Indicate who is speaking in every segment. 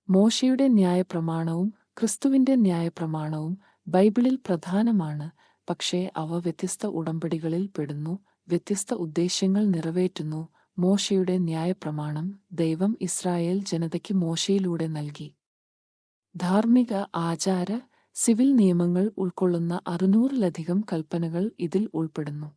Speaker 1: മോശയുടെ ന്യായപ്രമാണവും ക്രിസ്തുവിന്റെ ന്യായപ്രമാണവും ബൈബിളിൽ പ്രധാനമാണ്, പക്ഷേ അവ വ്യത്യസ്ത ഉടമ്പടികളിൽ പെടുന്നു, വ്യത്യസ്ത ഉദ്ദേശ്യങ്ങൾ നിറവേറ്റുന്നു. മോശയുടെ ന്യായപ്രമാണം ദൈവം ഇസ്രായേൽ ജനതയ്ക്ക് മോശയിലൂടെ നൽകി. ധാർമ്മിക, ആചാര, സിവിൽ നിയമങ്ങൾ ഉൾക്കൊള്ളുന്ന 600-ലധികം കൽപ്പനകൾ ഇതിൽ ഉൾപ്പെടുന്നു.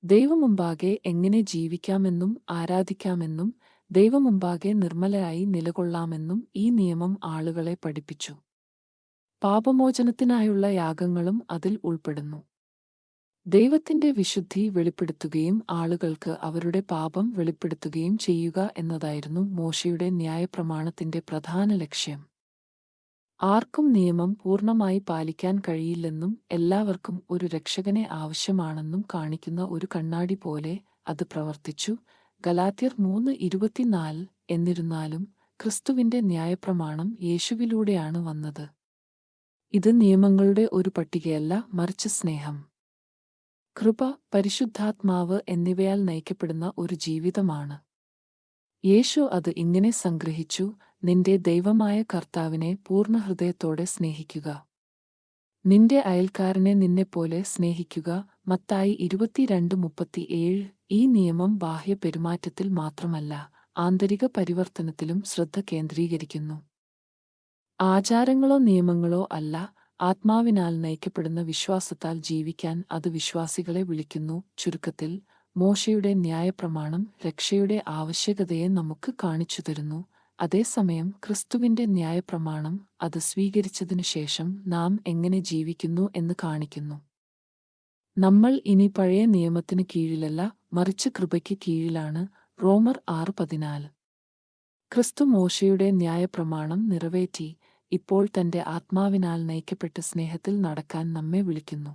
Speaker 1: ദൈവമുമ്പാകെ എങ്ങനെ ജീവിക്കാമെന്നും ആരാധിക്കാമെന്നും ദൈവമുമ്പാകെ നിർമ്മലരായി നിലകൊള്ളാമെന്നും ഈ നിയമം ആളുകളെ പഠിപ്പിച്ചു. പാപമോചനത്തിനായുള്ള യാഗങ്ങളും അതിൽ ഉൾപ്പെടുന്നു. ദൈവത്തിന്റെ വിശുദ്ധി വെളിപ്പെടുത്തുകയും ആളുകൾക്ക് അവരുടെ പാപം വെളിപ്പെടുത്തുകയും ചെയ്യുക എന്നതായിരുന്നു മോശയുടെ ന്യായപ്രമാണത്തിന്റെ പ്രധാന ലക്ഷ്യം. ആർക്കും നിയമം പൂർണ്ണമായി പാലിക്കാൻ കഴിയില്ലെന്നും എല്ലാവർക്കും ഒരു രക്ഷകനെ ആവശ്യമാണെന്നും കാണിക്കുന്ന ഒരു കണ്ണാടി പോലെ അത് പ്രവർത്തിച്ചു. ഗലാത്യർ 3:24. എന്നിരുന്നാലും ക്രിസ്തുവിന്റെ ന്യായപ്രമാണം യേശുവിലൂടെയാണ് വന്നത്. ഇത് നിയമങ്ങളുടെ ഒരു പട്ടികയല്ല, മറിച്ച് സ്നേഹം, കൃപ, പരിശുദ്ധാത്മാവ് എന്നിവയാൽ നയിക്കപ്പെടുന്ന ഒരു ജീവിതമാണ്. യേശു അത് ഇങ്ങനെ സംഗ്രഹിച്ചു: നിന്റെ ദൈവമായ കർത്താവിനെ പൂർണ്ണ ഹൃദയത്തോടെ സ്നേഹിക്കുക, നിന്റെ അയൽക്കാരനെ നിന്നെപ്പോലെ സ്നേഹിക്കുക. മത്തായി 22:37. ഈ നിയമം ബാഹ്യ പെരുമാറ്റത്തിൽ മാത്രമല്ല, ആന്തരിക പരിവർത്തനത്തിലും ശ്രദ്ധ കേന്ദ്രീകരിക്കുന്നു. ആചാരങ്ങളോ നിയമങ്ങളോ അല്ല, ആത്മാവിനാൽ നയിക്കപ്പെടുന്ന വിശ്വാസത്താൽ ജീവിക്കാൻ അത് വിശ്വാസികളെ വിളിക്കുന്നു. ചുരുക്കത്തിൽ, മോശയുടെ ന്യായപ്രമാണം രക്ഷയുടെ ആവശ്യകതയെ നമുക്ക് കാണിച്ചുതരുന്നു. അതേസമയം ക്രിസ്തുവിന്റെ ന്യായപ്രമാണം അത് സ്വീകരിച്ചതിനുശേഷം നാം എങ്ങനെ ജീവിക്കുന്നു എന്ന് കാണിക്കുന്നു. നമ്മൾ ഇനി പഴയ നിയമത്തിന് കീഴിലല്ല, മറിച്ച് കൃപയ്ക്ക് കീഴിലാണ്. റോമർ 6:14. ക്രിസ്തു മോശയുടെ ന്യായപ്രമാണം നിറവേറ്റി ഇപ്പോൾ തന്റെ ആത്മാവിനാൽ നയിക്കപ്പെട്ട് സ്നേഹത്തിൽ നടക്കാൻ നമ്മെ വിളിക്കുന്നു.